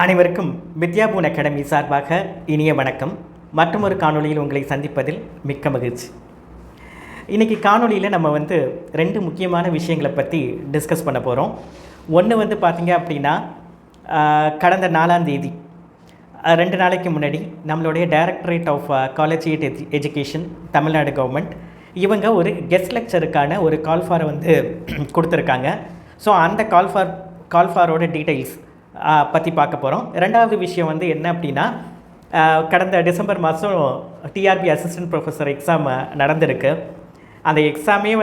அனைவருக்கும் வித்யாபூன் அகாடமி சார்பாக இனிய வணக்கம். மற்றொரு காணொளியில் உங்களை சந்திப்பதில் மிக்க மகிழ்ச்சி. இன்றைக்கி காணொளியில் நம்ம ரெண்டு முக்கியமான விஷயங்களை பற்றி டிஸ்கஸ் பண்ண போகிறோம். ஒன்று பார்த்திங்க அப்படின்னா, கடந்த 4ஆம் தேதி 2 நாளைக்கு முன்னாடி நம்மளுடைய directorate of collegiate education Tamil Nadu government இவங்க ஒரு கெஸ்ட் லெக்சருக்கான ஒரு கால்ஃபாரை கொடுத்துருக்காங்க. ஸோ அந்த கால்ஃபாரோட டீட்டெயில்ஸ் பற்றி பார்க்க போகிறோம். ரெண்டாவது விஷயம் என்ன அப்படின்னா, கடந்த டிசம்பர் மாதம் டிஆர்பி அசிஸ்டன்ட் ப்ரொஃபஸர் எக்ஸாம் நடந்திருக்கு. அந்த எக்ஸாமே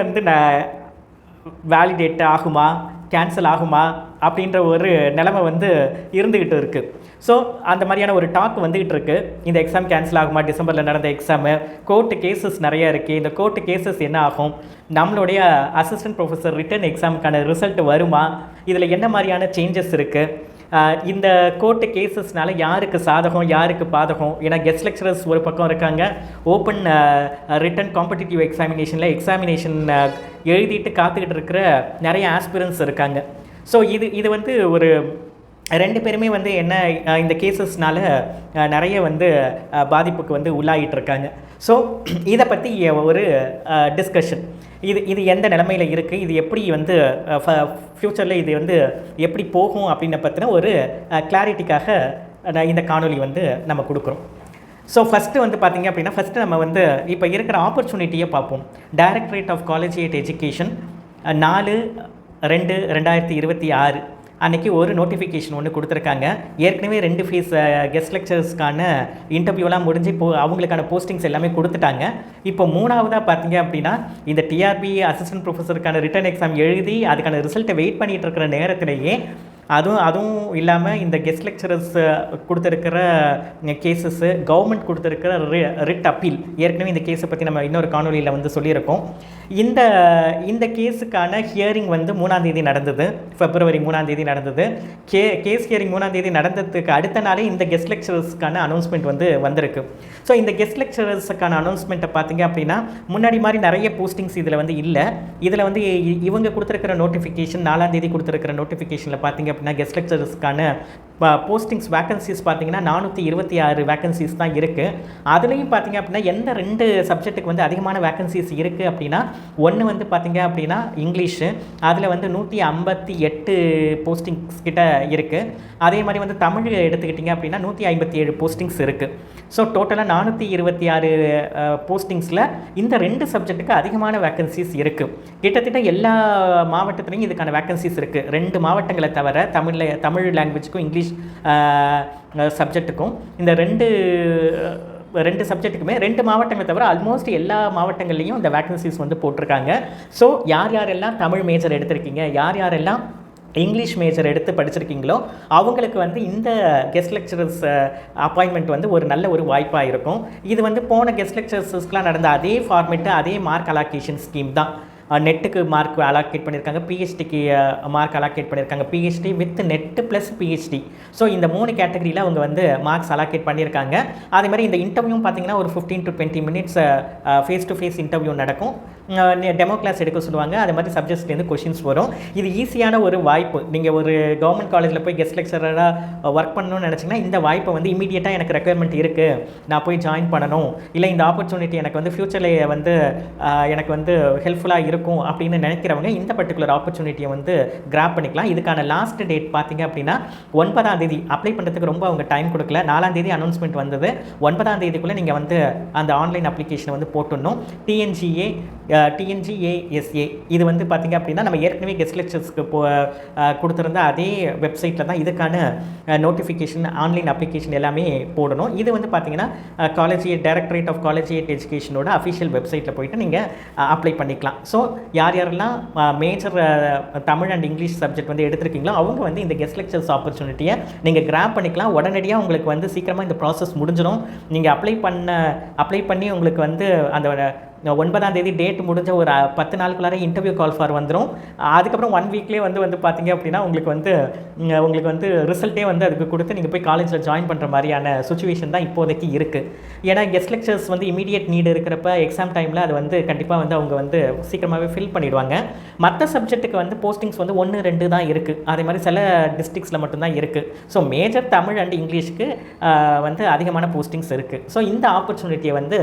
வேலிடேட் ஆகுமா கேன்சல் ஆகுமா அப்படின்ற ஒரு நிலைமை இருந்துக்கிட்டு இருக்குது. ஸோ அந்த மாதிரியான ஒரு டாக் வந்துக்கிட்டு இருக்குது. இந்த எக்ஸாம் கேன்சல் ஆகுமா, டிசம்பரில் நடந்த எக்ஸாமு, கோர்ட்டு கேசஸ் நிறையா இருக்குது. இந்த கோர்ட்டு கேசஸ் என்ன ஆகும், நம்மளுடைய அசிஸ்டன்ட் ப்ரொஃபஸர் ரிட்டன் எக்ஸாமுக்கான ரிசல்ட் வருமா, இதில் என்ன மாதிரியான சேஞ்சஸ் இருக்குது, இந்த கோர்ட்டு கேசஸ்னால யாருக்கு சாதகம் யாருக்கு பாதகம். ஏன்னா கெஸ்ட் லெக்சரர்ஸ் ஒரு பக்கம் இருக்காங்க, ஓப்பன் ரிட்டன் காம்படிட்டிவ் எக்ஸாமினேஷன் எழுதிட்டு காத்துக்கிட்டு இருக்கிற நிறைய ஆஸ்பிரன்ஸ் இருக்காங்க. ஸோ இது ஒரு ரெண்டு பேருமே என்ன இந்த கேசஸ்னால நிறைய பாதிப்புக்கு உள்ளாகிட்டு இருக்காங்க. ஸோ இதை பற்றி ஒரு டிஸ்கஷன், இது எந்த நிலைமையில் இருக்குது, இது எப்படி ஃப்யூச்சரில் இது எப்படி போகும் அப்படின்னு பற்றின ஒரு கிளாரிட்டிக்காக இந்த காணொலி நம்ம கொடுக்குறோம். ஸோ ஃபஸ்ட்டு பார்த்திங்க அப்படின்னா, ஃபஸ்ட்டு நம்ம இப்போ இருக்கிற ஆப்பர்ச்சுனிட்டியை பார்ப்போம். டைரக்டரேட் ஆஃப் காலேஜியேட் எஜுகேஷன் 4/2/2026 அன்றைக்கி ஒரு நோட்டிஃபிகேஷன் ஒன்று கொடுத்துருக்காங்க. ஏற்கனவே 2 ஃபேஸ் கெஸ்ட் லெக்சர்ஸ்க்கான இன்டர்வியூலாம் முடிஞ்சு அவங்களுக்கான போஸ்டிங்ஸ் எல்லாமே கொடுத்துட்டாங்க. இப்போ 3ஆவதாக பார்த்தீங்க அப்படின்னா, இந்த டிஆர்பி அசிஸ்டன்ட் ப்ரொஃபஸருக்கான ரிட்டன் எக்ஸாம் எழுதி அதுக்கான ரிசல்ட்டை வெயிட் பண்ணிகிட்டு இருக்கிற நேரத்திலேயே அதுவும் இல்லாமல் இந்த கெஸ்ட் லெக்சரர்ஸ் கொடுத்துருக்கிற கேசஸ்ஸு, கவர்மெண்ட் கொடுத்துருக்கிற ரிட் அப்பீல், ஏற்கனவே இந்த கேஸை பற்றி நம்ம இன்னொரு காணொலியில் சொல்லியிருக்கோம். இந்த கேஸுக்கான ஹியரிங் 3ஆம் தேதி நடந்தது, February 3ஆம் தேதி நடந்தது. கேஸ் ஹியரிங் 3ஆம் தேதி நடந்ததுக்கு அடுத்த நாளே இந்த கெஸ்ட் லெக்சரர்ஸ்க்கான அனௌன்ஸ்மெண்ட் வந்திருக்கு. ஸோ இந்த கெஸ்ட் லெக்சரர்ஸுக்கான அனௌன்ஸ்மெண்ட்டை பார்த்தீங்க அப்படின்னா, முன்னாடி மாதிரி நிறைய போஸ்டிங்ஸ் இதில் இல்லை. இதில் இவங்க கொடுத்துருக்கிற நோட்டிஃபிகேஷன் 4ஆம் தேதி கொடுத்துருக்கிற நோட்டிஃபிகேஷனில் பார்த்தீங்க அப்படின்னா, கெஸ்ட் லெக்சரர்ஸ்க்கான போஸ்டிங்ஸ் வேக்கன்சிஸ் பார்த்தீங்கன்னா 426 வேக்கன்சிஸ் தான் இருக்குது. அதுலேயும் பார்த்தீங்க அப்படின்னா, எந்த 2 சப்ஜெக்ட்டுக்கு அதிகமான வேக்கன்சிஸ் இருக்குது அப்படின்னா, ஒன்று பார்த்தீங்க அப்படின்னா இங்கிலீஷு, அதில் 158 போஸ்டிங்ஸ் கிட்ட இருக்குது. அதே மாதிரி தமிழ் எடுத்துக்கிட்டிங்க அப்படின்னா 157 போஸ்டிங்ஸ் இருக்குது. ஸோ டோட்டலாக 426 போஸ்டிங்ஸில் இந்த 2 சப்ஜெக்ட்டுக்கு அதிகமான வேக்கன்சிஸ் இருக்குது. கிட்டத்தட்ட எல்லா மாவட்டத்துலேயும் இதுக்கான வேக்கன்சிஸ் இருக்குது. 2 மாவட்டங்களை தவிர தமிழ் லாங்குவேஜுக்கும் இங்கிலீஷ் சப்ஜெக்ட்டுக்கும், இந்த ரெண்டு சப்ஜெக்ட்டுக்குமே 2 மாவட்டங்களை தவிர ஆல்மோஸ்ட் எல்லா மாவட்டங்கள்லேயும் இந்த வேக்கன்சிஸ் போட்டிருக்காங்க. ஸோ யாரெல்லாம் தமிழ் மேஜர் எடுத்திருக்கீங்க, யாரெல்லாம் இங்கிலீஷ் மேஜர் எடுத்து படிச்சிருக்கீங்களோ அவங்களுக்கு இந்த கெஸ்ட் லெக்சரர்ஸ் அப்பாயின்மெண்ட் ஒரு நல்ல ஒரு வாய்ப்பாக இருக்கும். இது போன கெஸ்ட் லெக்சரர்ஸ்க்கெலாம் நடந்த அதே ஃபார்மேட்டு, அதே மார்க் அலாகேஷன் ஸ்கீம் தான். நெட்டுக்கு மார்க் அலாக்கேட் பண்ணியிருக்காங்க, பிஹெச்டிக்கு மார்க் அலாக்கேட் பண்ணியிருக்காங்க, PhD with net plus PhD. So இந்த 3 கேட்டகரியில் அவங்க மார்க்ஸ் அலாக்கேட் பண்ணியிருக்காங்க. அதே மாதிரி இந்த இன்டர்வியூ பார்த்தீங்கன்னா ஒரு 15 to 20 minutes face to face interview நடக்கும். டெமோ கிளாஸ் எடுக்க சொல்லுவாங்க. அது மாதிரி சப்ஜெக்ட்ஸ்லேருந்து கொஷின்ஸ் வரும். இது ஈஸியான ஒரு வாய்ப்பு. நீங்கள் ஒரு கவர்மெண்ட் காலேஜில் போய் கெஸ்ட் லெக்சரராக ஒர்க் பண்ணணும்னு நினச்சிங்கன்னா, இந்த வாய்ப்பை இமீடியட்டாக எனக்கு ரெக்குயர்மெண்ட் இருக்குது, நான் போய் ஜாயின் பண்ணணும், இல்லை இந்த ஆப்பர்ச்சுனிட்டி எனக்கு ஃப்யூச்சரில் எனக்கு ஹெல்ப்ஃபுல்லாக இருக்கும் அப்படின்னு நினைக்கிறவங்க இந்த பர்டிகுலர் ஆப்பர்ச்சுனிட்டியை கிராப் பண்ணிக்கலாம். இதுக்கான லாஸ்ட் டேட் பார்த்தீங்க அப்படின்னா 9ஆம் தேதி. அப்ளை பண்ணுறதுக்கு ரொம்ப அவங்க டைம் கொடுக்கல. 4ஆம் தேதி அனௌன்ஸ்மெண்ட் வந்தது. 9ஆம் தேதிக்குள்ளே நீங்கள் அந்த ஆன்லைன் அப்ளிகேஷனை போட்டுடணும். TNGASA இது பார்த்தீங்க அப்படின்னா, நம்ம ஏற்கனவே கெஸ்ட் லெக்சர்ஸ்க்கு கொடுத்துருந்த அதே வெப்சைட்டில் தான் இதுக்கான நோட்டிஃபிகேஷன், ஆன்லைன் அப்ளிகேஷன் எல்லாமே போடணும். இது பார்த்தீங்கன்னா டைரக்டரேட் ஆஃப் காலேஜியேட் எஜுகேஷனோட அஃபிஷியல் வெப்சைட்டில் போய்ட்டு நீங்கள் அப்ளை பண்ணிக்கலாம். ஸோ யாரெல்லாம் major Tamil and English subject எடுத்திருக்கீங்களோ அவங்க இந்த கெஸ்ட் லெக்சர்ஸ் ஆப்பர்ச்சுனிட்டியை நீங்கள் கிராப் பண்ணிக்கலாம். உடனடியாக உங்களுக்கு சீக்கிரமாக இந்த ப்ராசஸ் முடிஞ்சிடும். நீங்கள் அப்ளை பண்ணி உங்களுக்கு அந்த 9ஆம் தேதி டேட் முடிஞ்ச ஒரு 10 நாளுக்குள்ளார இன்டர்வியூ கால் ஃபார் வந்துடும். அதுக்கப்புறம் 1 வீக்லேயே வந்து பார்த்தீங்க அப்படின்னா உங்களுக்கு வந்து ரிசல்ட்டே வந்து அதுக்கு கொடுத்து நீங்கள் போய் காலேஜில் ஜாயின் பண்ணுற மாதிரியான சுச்சுவேஷன் தான் இப்போதைக்கு இருக்குது. ஏன்னா கெஸ்ட் லெக்சர்ஸ் வந்து இமீடியட் நீடு இருக்கிறப்ப எக்ஸாம் டைமில் அது வந்து கண்டிப்பாக வந்து அவங்க வந்து சீக்கிரமாகவே ஃபில் பண்ணிவிடுவாங்க. மற்ற சப்ஜெக்ட்டுக்கு வந்து போஸ்டிங்ஸ் வந்து 1-2 தான் இருக்குது. அதே மாதிரி சில டிஸ்ட்ரிக்ஸில் மட்டும்தான் இருக்குது. ஸோ மேஜர் தமிழ் அண்ட் இங்கிலீஷ்க்கு வந்து அதிகமான போஸ்டிங்ஸ் இருக்குது. ஸோ இந்த ஆப்பர்ச்சுனிட்டியை வந்து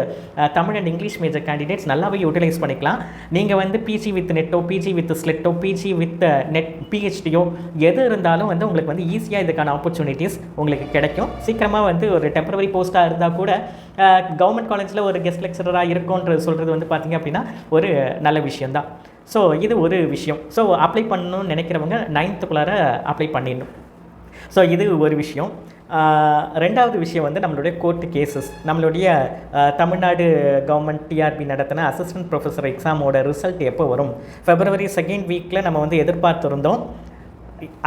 Tamil and English major candidates நல்லாவே யூட்டிலைஸ் பண்ணிக்கலாம். நீங்கள் வந்து பிஜி வித் நெட்டோ, பிஜி வித் ஸ்லெட்டோ, பிஜி வித் நெட் பிஹெச்டியோ எது இருந்தாலும் வந்து உங்களுக்கு வந்து ஈஸியாக இதுக்கான ஆப்பர்ச்சுனிட்டிஸ் உங்களுக்கு கிடைக்கும். சீக்கிரமாக வந்து ஒரு டெம்பரவரி போஸ்ட்டாக இருந்தால் கூட கவர்மெண்ட் காலேஜில் ஒரு கெஸ்ட் லெக்சரராக இருக்கும்ன்றது சொல்கிறது வந்து பார்த்திங்க அப்படின்னா ஒரு நல்ல விஷயந்தான். ஸோ இது ஒரு விஷயம். ஸோ அப்ளை பண்ணணும்னு நினைக்கிறவங்க 9th அப்ளை பண்ணிடணும். ஸோ இது ஒரு விஷயம். ரெண்டாவது விஷயம் வந்து நம்மளுடைய கோர்ட்டு கேசஸ். நம்மளுடைய தமிழ்நாடு கவர்மெண்ட் டிஆர்பி நடத்தின அசிஸ்டன்ட் ப்ரொஃபஸர் எக்ஸாமோட ரிசல்ட் எப்போ வரும்? February 2nd வீக்கில் நம்ம வந்து எதிர்பார்த்துருந்தோம்.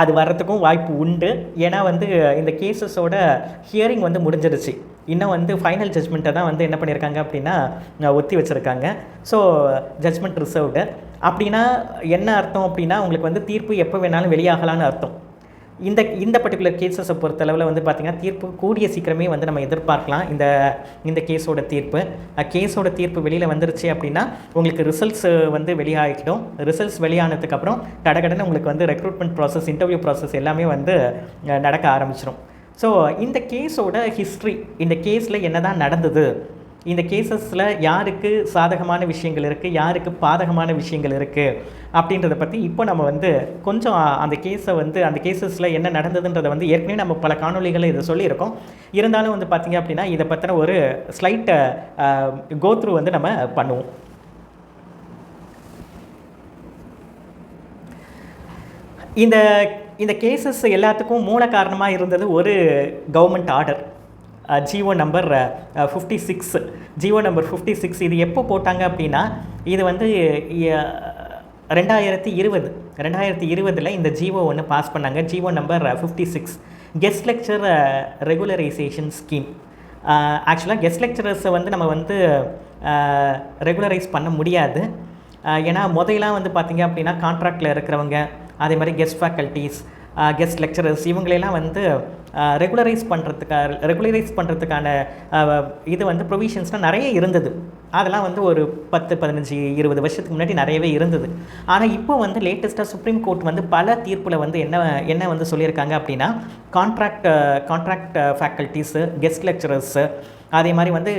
அது வர்றதுக்கும் வாய்ப்பு உண்டு. ஏன்னா வந்து இந்த கேசஸோட ஹியரிங் வந்து முடிஞ்சிருச்சு. இன்னும் வந்து ஃபைனல் ஜட்ஜ்மெண்ட்டை தான் வந்து என்ன பண்ணியிருக்காங்க அப்படின்னா ஒத்தி வச்சுருக்காங்க. So judgement reserved. அப்படின்னா என்ன அர்த்தம் அப்படின்னா உங்களுக்கு வந்து தீர்ப்பு எப்போ வேணாலும் வெளியாகலான்னு அர்த்தம். இந்த பர்டிகுலர் கேஸஸை பொறுத்தளவில் வந்து பார்த்திங்கன்னா தீர்ப்பு கூடிய சீக்கிரமே வந்து நம்ம எதிர்பார்க்கலாம். இந்த கேஸோட தீர்ப்பு வெளியில் வந்துருச்சு அப்படின்னா உங்களுக்கு ரிசல்ட்ஸ் வந்து வெளியாகிடும். ரிசல்ட்ஸ் வெளியானதுக்கப்புறம் கடகடன்னு உங்களுக்கு வந்து ரெக்ரூட்மெண்ட் ப்ராசஸ், இன்டர்வியூ ப்ராசஸ் எல்லாமே வந்து நடக்க ஆரம்பிச்சிடும். ஸோ இந்த கேஸோட ஹிஸ்ட்ரி, இந்த கேஸில் என்ன தான் நடந்தது, இந்த கேசஸில் யாருக்கு சாதகமான விஷயங்கள் இருக்குது, யாருக்கு பாதகமான விஷயங்கள் இருக்குது அப்படின்றத பற்றி இப்போ நம்ம வந்து கொஞ்சம் அந்த கேஸஸில் என்ன நடந்ததுன்றதை வந்து ஏற்கனவே நம்ம பல காணொலிகளில் இதை சொல்லியிருக்கோம். இருந்தாலும் வந்து பார்த்திங்க அப்படின்னா இதை பற்றின ஒரு ஸ்லைட் கோத்ரூ வந்து நம்ம பண்ணுவோம். இந்த கேசஸ் எல்லாத்துக்கும் மூல காரணமாக இருந்தது ஒரு government order, GO number 56. GO number 56 இது எப்போ போட்டாங்க அப்படின்னா இது வந்து 2020 இந்த ஜிஓ ஒன்று பாஸ் பண்ணாங்க. GO number 56 guest lecture regularisation scheme. ஆக்சுவலாக கெஸ்ட் லெக்சரர்ஸை வந்து நம்ம வந்து ரெகுலரைஸ் பண்ண முடியாது. ஏன்னா முதலாம் வந்து பார்த்திங்க அப்படின்னா கான்ட்ராக்டில் இருக்கிறவங்க, அதே மாதிரி கெஸ்ட் ஃபேக்கல்ட்டிஸ், கெஸ்ட் லெக்சரர்ஸ் இவங்களெல்லாம் வந்து ரெகுலரைஸ் பண்ணுறதுக்கான இது வந்து ப்ரொவிஷன்ஸ்னால் நிறைய இருந்தது. அதெல்லாம் வந்து ஒரு 10, 15, 20 வருஷத்துக்கு முன்னாடி நிறையவே இருந்தது. ஆனால் இப்போ வந்து லேட்டஸ்ட்டாக சுப்ரீம் கோர்ட் வந்து பல தீர்ப்பில் வந்து என்ன வந்து சொல்லியிருக்காங்க அப்படின்னா கான்ட்ராக்ட் ஃபேக்கல்ட்டிஸு, கெஸ்ட் லெக்சரர்ஸு, அதே மாதிரி வந்து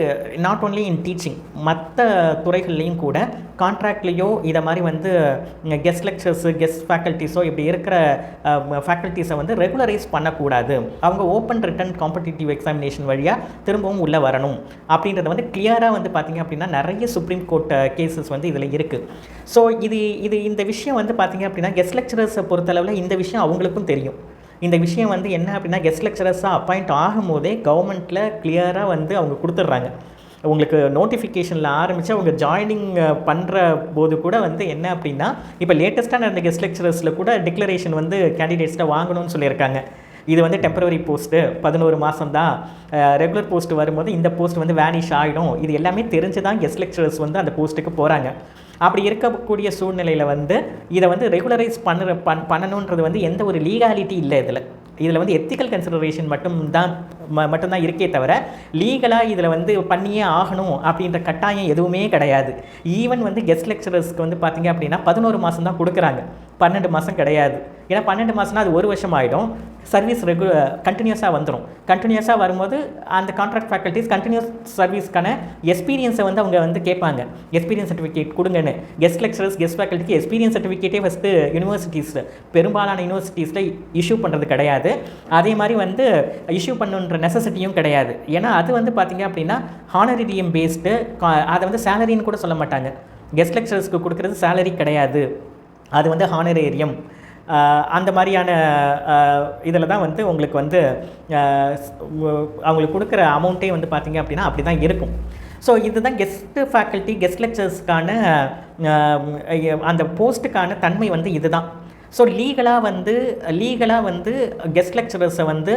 நாட் ஓன்லி இன் டீச்சிங், மற்ற துறைகள்லேயும் கூட கான்ட்ராக்ட்லேயோ இதை மாதிரி வந்து கெஸ்ட் லெக்சர்ஸு, கெஸ்ட் ஃபேக்கல்ட்டிஸோ இப்படி இருக்கிற ஃபேக்கல்ட்டிஸை வந்து ரெகுலரைஸ் பண்ணக்கூடாது. அவங்க ஓப்பன் ரிட்டன் காம்படிட்டிவ் எக்ஸாமினேஷன் வழியாக திரும்பவும் உள்ளே வரணும் அப்படின்றத வந்து கிளியராக வந்து பார்த்திங்க அப்படின்னா நிறைய சுப்ரீம் கோர்ட் கேசஸ் வந்து இதில் இருக்குது. ஸோ இந்த விஷயம் வந்து பார்த்திங்க அப்படின்னா கெஸ்ட் லெக்சரர்ஸை பொறுத்தளவில் இந்த விஷயம் அவங்களுக்கும் தெரியும். இந்த விஷயம் வந்து என்ன அப்படின்னா கெஸ்ட் லெக்சரர்ஸாக அப்பாயிண்ட் ஆகும்போதே கவர்மெண்ட்டில் கிளியராக வந்து அவங்க கொடுத்துட்றாங்க. உங்களுக்கு நோட்டிஃபிகேஷனில் ஆரம்பித்து அவங்க ஜாயினிங் பண்ணுற போது கூட வந்து என்ன அப்படின்னா இப்போ லேட்டஸ்ட்டாக நடந்த கெஸ்ட் லெக்சரர்ஸில் கூட டிக்ளரேஷன் வந்து கேண்டிடேட்ஸ்ட்டை வாங்கணும்னு சொல்லியிருக்காங்க. இது வந்து டெம்பரவரி போஸ்ட்டு 11 மாதம் தான், ரெகுலர் போஸ்ட் வரும்போது இந்த போஸ்ட் வந்து வேனிஷ் ஆகிடும். இது எல்லாமே தெரிஞ்சு தான் கெஸ்ட் லெக்சரர்ஸ் வந்து அந்த போஸ்ட்டுக்கு போகிறாங்க. அப்படி இருக்கக்கூடிய சூழ்நிலையில் வந்து இதை வந்து ரெகுலரைஸ் பண்ணணுன்றது வந்து எந்த ஒரு லீகாலிட்டி இல்லை. இதில் வந்து எத்திக்கல் கன்சிடரேஷன் மட்டும்தான் இருக்கே தவிர லீகலாக இதில் வந்து பண்ணியே ஆகணும் அப்படின்ற கட்டாயம் எதுவுமே கிடையாது. ஈவன் வந்து கெஸ்ட் லெக்சரர்ஸ்க்கு வந்து பார்த்திங்க அப்படின்னா 11 மாதம் தான் கொடுக்குறாங்க, 12 மாதம் கிடையாது. ஏன்னா 12 மாதம்னா அது 1 வருஷம் ஆகிடும். சர்வீஸ் கண்டினியூஸாக வந்துடும். கண்டினியூஸாக வரும்போது அந்த கான்ட்ராக்ட் ஃபேக்கல்ட்டிஸ் கண்டினியூஸ் சர்வீஸ்க்கான எக்ஸ்பீரியன்ஸை வந்து அவங்க வந்து கேட்பாங்க. எக்ஸ்பீரியன்ஸ் சர்டிஃபிகேட் கொடுங்கன்னு. கெஸ்ட் லெக்சரர்ஸ், கெஸ்ட் ஃபேக்கல்ட்டிக்கு எக்ஸ்பீரியன்ஸ் சர்டிஃபிகேட்டே ஃபஸ்ட்டு பெரும்பாலான யூனிவர்சிட்டிஸில் இஷ்யூ பண்ணுறது கிடையாது. அதே மாதிரி வந்து இஷ்யூ பண்ணுன்ற நெசசிட்டியும் கிடையாது. ஏன்னா அது வந்து பார்த்திங்க அப்படின்னா ஹானரிடியம் பேஸ்டு, அதை வந்து சேலரின்னு கூட சொல்ல மாட்டாங்க. கெஸ்ட் லெக்சரர்ஸ்க்கு கொடுக்குறது சேலரி கிடையாது, அது வந்து ஹானரேரியம். அந்த மாதிரியான இதில் தான் வந்து உங்களுக்கு வந்து அவங்களுக்கு கொடுக்குற அமௌண்ட்டே வந்து பார்த்திங்க அப்படின்னா அப்படி தான் இருக்கும். ஸோ இதுதான் கெஸ்ட் ஃபேக்கல்ட்டி, கெஸ்ட் லெக்சர்ஸ்க்கான அந்த போஸ்ட்டுக்கான தன்மை வந்து இதுதான். ஸோ லீகலாக வந்து கெஸ்ட் லெக்சரர்ஸை வந்து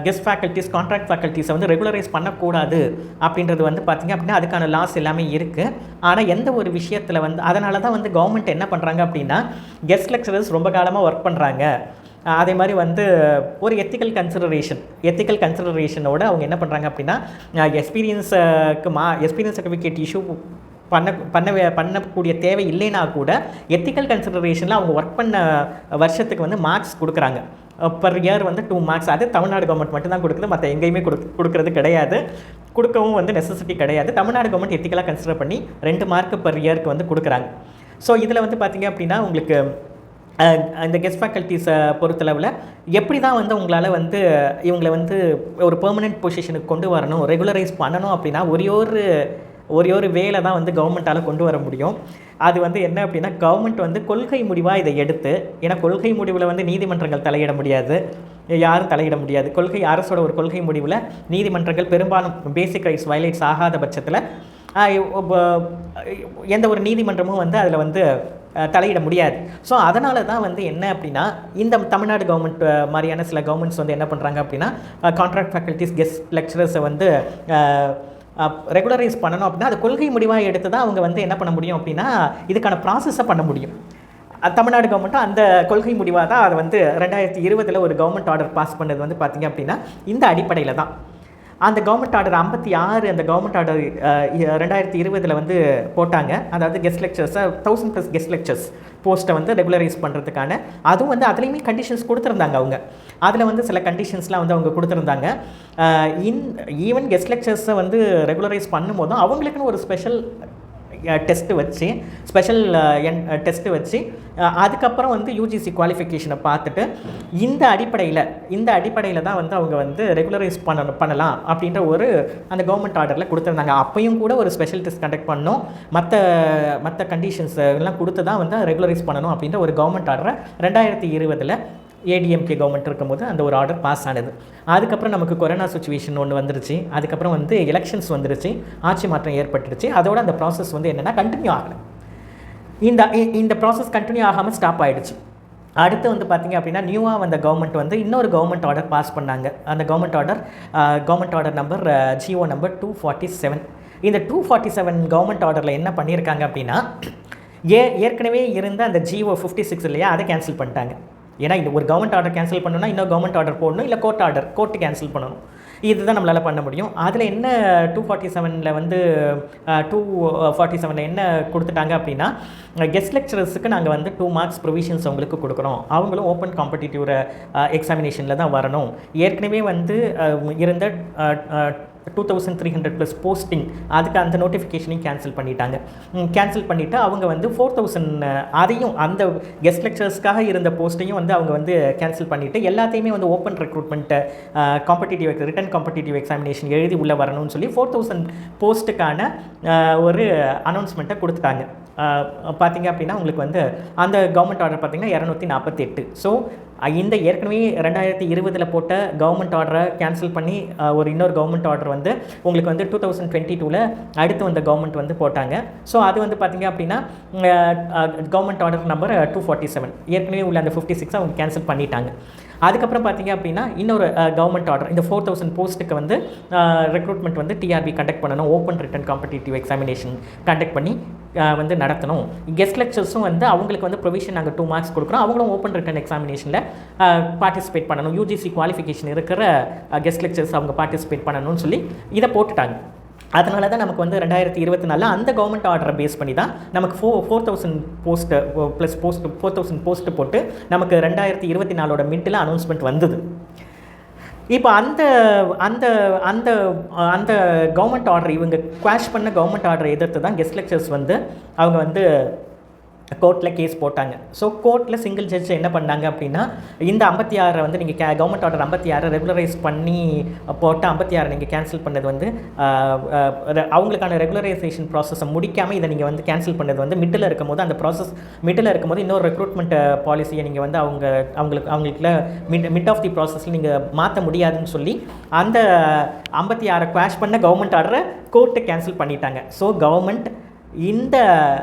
கெஸ்ட் ஃபேக்கல்ட்டிஸ் கான்ட்ராக்ட் ஃபேக்கல்ட்டிஸை வந்து ரெகுலரைஸ் பண்ணக்கூடாது அப்படின்றது வந்து பார்த்திங்க அப்படின்னா அதுக்கான லாஸ் எல்லாமே இருக்குது. ஆனால் எந்த ஒரு விஷயத்தில் வந்து அதனால தான் வந்து கவர்மெண்ட் என்ன பண்ணுறாங்க அப்படின்னா கெஸ்ட் லெக்சரர்ஸ் ரொம்ப காலமாக ஒர்க் பண்ணுறாங்க, அதே மாதிரி வந்து ஒரு எத்திக்கல் கன்சிடரேஷனோட அவங்க என்ன பண்ணுறாங்க அப்படின்னா எக்ஸ்பீரியன்ஸ் சர்டிஃபிகேட் இஷ்யூ பண்ணக்கூடிய தேவை இல்லைனா கூட எத்திக்கல் கன்சிடரேஷனில் அவங்க ஒர்க் பண்ண வருஷத்துக்கு வந்து மார்க்ஸ் கொடுக்குறாங்க. பர் இயர் வந்து 2 மார்க்ஸ். அது தமிழ்நாடு கவர்மெண்ட் மட்டும் தான் கொடுக்குது, மற்ற எங்கேயுமே கொடுக்குறது கிடையாது, கொடுக்கவும் வந்து நெசசிட்டி கிடையாது. தமிழ்நாடு கவர்மெண்ட் எத்திக்கலாக கன்சிடர் பண்ணி 2 மார்க் பர் இயருக்கு வந்து கொடுக்குறாங்க. ஸோ இதில் வந்து பார்த்திங்க அப்படின்னா உங்களுக்கு இந்த கெஸ்ட் ஃபேக்கல்ட்டிஸை பொறுத்தளவில் எப்படி தான் வந்து உங்களால் வந்து இவங்களை வந்து ஒரு பெர்மனெண்ட் பொசிஷனுக்கு கொண்டு வரணும், ரெகுலரைஸ் பண்ணணும் அப்படின்னா ஒரே ஒரு வேலை தான் வந்து கவர்மெண்ட்டால் கொண்டு வர முடியும். அது வந்து என்ன அப்படின்னா கவர்மெண்ட் வந்து கொள்கை முடிவாக இதை எடுத்து, ஏன்னா கொள்கை முடிவில் வந்து நீதிமன்றங்கள் தலையிட முடியாது, யாரும் தலையிட முடியாது. அரசோட ஒரு கொள்கை முடிவில் நீதிமன்றங்கள் பெரும்பாலும் பேசிக் ரைட்ஸ் வயலேட்ஸ் ஆகாத பட்சத்தில் எந்த ஒரு நீதிமன்றமும் வந்து அதில் வந்து தலையிட முடியாது. ஸோ அதனால தான் வந்து என்ன அப்படின்னா இந்த தமிழ்நாடு கவர்மெண்ட் மாதிரியான சில கவர்மெண்ட்ஸ் வந்து என்ன பண்ணுறாங்க அப்படின்னா கான்ட்ராக்ட் ஃபேக்கல்ட்டிஸ் கெஸ்ட் லெக்சரர்ஸை வந்து ரெகுலரைஸ் பண்ணணும் அப்படின்னா அது கொள்கை முடிவாக எடுத்து தான் அவங்க வந்து என்ன பண்ண முடியும் அப்படின்னா இதுக்கான ப்ராசஸை பண்ண முடியும். தமிழ்நாடு கவர்மெண்ட்டும் அந்த கொள்கை முடிவாக தான் அதை வந்து 2020 ஒரு கவர்மெண்ட் ஆர்டர் பாஸ் பண்ணது வந்து பார்த்திங்க அப்படின்னா இந்த அடிப்படையில் தான். அந்த கவர்மெண்ட் ஆர்டர் 56 அந்த கவர்மெண்ட் ஆர்டர் 2020 வந்து போட்டாங்க. அதாவது கெஸ்ட் லெக்சர்ஸை 1000+ கெஸ்ட் லெக்சர்ஸ் போஸ்ட்டை வந்து ரெகுலரைஸ் பண்ணுறதுக்கான, அதுவும் வந்து அதுலேயுமே கண்டிஷன்ஸ் கொடுத்துருந்தாங்க. அவங்க அதில் வந்து சில கண்டிஷன்ஸ்லாம் வந்து அவங்க கொடுத்துருந்தாங்க. ஈவன் கெஸ்ட் லெக்சர்ஸை வந்து ரெகுலரைஸ் பண்ணும்போதும் அவங்களுக்குன்னு ஒரு ஸ்பெஷல் டெஸ்ட்டு வச்சு அதுக்கப்புறம் வந்து யூஜிசி குவாலிஃபிகேஷனை பார்த்துட்டு இந்த அடிப்படையில் தான் வந்து அவங்க வந்து ரெகுலரைஸ் பண்ணலாம் அப்படின்ற ஒரு அந்த கவர்மெண்ட் ஆர்டரில் கொடுத்துருந்தாங்க. அப்பையும் கூட ஒரு ஸ்பெஷல் டெஸ்ட் கண்டக்ட் பண்ணணும், மற்ற கண்டிஷன்ஸ் எல்லாம் கொடுத்து தான் வந்து ரெகுலரைஸ் பண்ணணும் அப்படின்ற ஒரு கவர்மெண்ட் ஆர்டரை 2020 ஏடிஎம்கே கவர்மெண்ட் இருக்கும்போது அந்த ஒரு ஆர்டர் பாஸ் ஆனது. அதுக்கப்புறம் நமக்கு கொரோனா சுச்சுவேஷன் ஒன்று வந்துருச்சு, அதுக்கப்புறம் வந்து எலெக்ஷன்ஸ் வந்துருச்சு, ஆட்சி மாற்றம் ஏற்பட்டுருச்சு. அதோட அந்த ப்ராசஸ் வந்து என்னென்னா கண்டினியூ ஆகலை. இந்த ப்ராசஸ் கண்டினியூ ஆகாமல் ஸ்டாப் ஆகிடுச்சு. அடுத்து வந்து பார்த்திங்க அப்படின்னா நியூவாக வந்த கவர்மெண்ட் வந்து இன்னொரு கவர்மெண்ட் ஆர்டர் பாஸ் பண்ணாங்க. அந்த government order number GO number 247. இந்த 247 கவர்மெண்ட் ஆர்டரில் என்ன பண்ணியிருக்காங்க அப்படின்னா ஏற்கனவே இருந்த அந்த GO 56 இல்லையா, அதை கேன்சல் பண்ணிட்டாங்க. ஏன்னா இந்த ஒரு கவர்மெண்ட் ஆர்டர் கேன்சல் பண்ணணும்னா இன்னொரு கவர்மெண்ட் ஆர்டர் போடணும், இல்லை கோர்ட்டு கேன்சல் பண்ணணும். இதுதான் நம்மளால் பண்ண முடியும். அதில் என்ன 247 வந்து 247 என்ன கொடுத்துட்டாங்க அப்படின்னா கெஸ்ட் லெக்சரர்ஸுக்கு நாங்கள் வந்து 2 மார்க்ஸ் ப்ரொவிஷன்ஸ் அவங்களுக்கு கொடுக்குறோம், அவங்களும் ஓப்பன் காம்படிட்டிவ் எக்ஸாமினேஷனில் தான் வரணும். ஏற்கனவே வந்து இருந்த 2300+ போஸ்டிங் அதுக்கு அந்த நோட்டிஃபிகேஷனையும் கேன்சல் பண்ணிவிட்டு அவங்க வந்து 4000 அதையும் அந்த கெஸ்ட் லெக்சர்ஸ்க்காக இருந்த போஸ்ட்டையும் வந்து அவங்க வந்து கேன்சல் பண்ணிவிட்டு எல்லாத்தையுமே வந்து open recruitment written competitive examination எழுதி உள்ளே வரணும்னு சொல்லி 4000 போஸ்ட்டுக்கான ஒரு அனௌன்ஸ்மெண்ட்டை கொடுத்துட்டாங்க. பார்த்திங்க அப்படின்னா உங்களுக்கு வந்து அந்த கவர்மெண்ட் ஆர்டர் பார்த்திங்கன்னா 248. ஸோ இந்த ஏற்கனவே 2020 போட்ட கவர்மெண்ட் ஆர்டரை கேன்சல் பண்ணி இன்னொரு கவர்மெண்ட் ஆர்டர் வந்து உங்களுக்கு வந்து 2022 அடுத்து வந்த கவர்மெண்ட் வந்து போட்டாங்க. ஸோ அது வந்து பார்த்திங்க அப்படின்னா கவர்மெண்ட் ஆர்டர் நம்பர் 247 ஏற்கனவே உள்ள அந்த 56 அவங்க கேன்சல் பண்ணிட்டாங்க. அதுக்கப்புறம் பார்த்திங்க அப்படின்னா இன்னொரு கவர்மெண்ட் ஆர்டர் இந்த 4000 போஸ்ட்டுக்கு வந்து ரெக்ரூட்மெண்ட் வந்து டிஆர்பி கண்டக்ட் பண்ணணும், open written competitive examination conduct பண்ணி வந்து நடத்தணும். கெஸ்ட் லெக்சர்ஸும் வந்து அவங்களுக்கு வந்து ப்ரொவிஷன் நாங்கள் 2 மார்க்ஸ் கொடுக்குறோம், அவங்களும் ஓப்பன் ரிட்டன் எக்ஸாமினேஷனில் பார்ட்டிசிபேட் பண்ணணும், யூஜிசி குவாலிஃபிகேஷன் இருக்கிற கெஸ்ட் லெக்சர்ஸ் அவங்க பார்ட்டிசிபேட் பண்ணணும்னு சொல்லி இதை போட்டுட்டாங்க. அதனால தான் நமக்கு வந்து 2024 அந்த கவர்மெண்ட் ஆர்டரை பேஸ் பண்ணி தான் நமக்கு 4000 போஸ்ட்டு ப்ளஸ் 4000 போஸ்ட்டு போட்டு நமக்கு 2024 மிட்டில் அனௌன்ஸ்மெண்ட் வந்தது. இப்போ அந்த அந்த அந்த அந்த கவர்மெண்ட் ஆர்டர் இவங்க குவாஷ் பண்ண கவர்மெண்ட் ஆர்டரை எதிர்த்து தான் கெஸ்ட் லெக்சர்ஸ் வந்து அவங்க வந்து கோர்ட்டில் கேஸ் போட்டாங்க. ஸோ கோர்ட்டில் சிங்கிள் ஜட்ஜ் என்ன பண்ணாங்க அப்படின்னா இந்த 56 வந்து நீங்கள் கவர்மெண்ட் ஆர்டர் 56 ரெகுலரைஸ் பண்ணி போட்ட 56 நீங்கள் கேன்சல் பண்ணது வந்து அவங்களுக்கான ரெகுலரைசேஷன் ப்ராசஸை முடிக்காமல் இதை நீங்கள் வந்து கேன்சல் பண்ணது வந்து மிட்டில் இருக்கும்போது அந்த ப்ராசஸ் மிட்டில் இருக்கும்போது இன்னொரு ரெக்ரூட்மெண்ட் பாலிசியை நீங்கள் வந்து அவங்களுக்குள்ள மிட் ஆஃப் தி ப்ராசஸில் நீங்கள் மாற்ற முடியாதுன்னு சொல்லி அந்த 56 குவாஷ் பண்ண கவர்மெண்ட் ஆர்டரை கோர்ட்டு கேன்சல் பண்ணிட்டாங்க. ஸோ கவர்மெண்ட் இந்த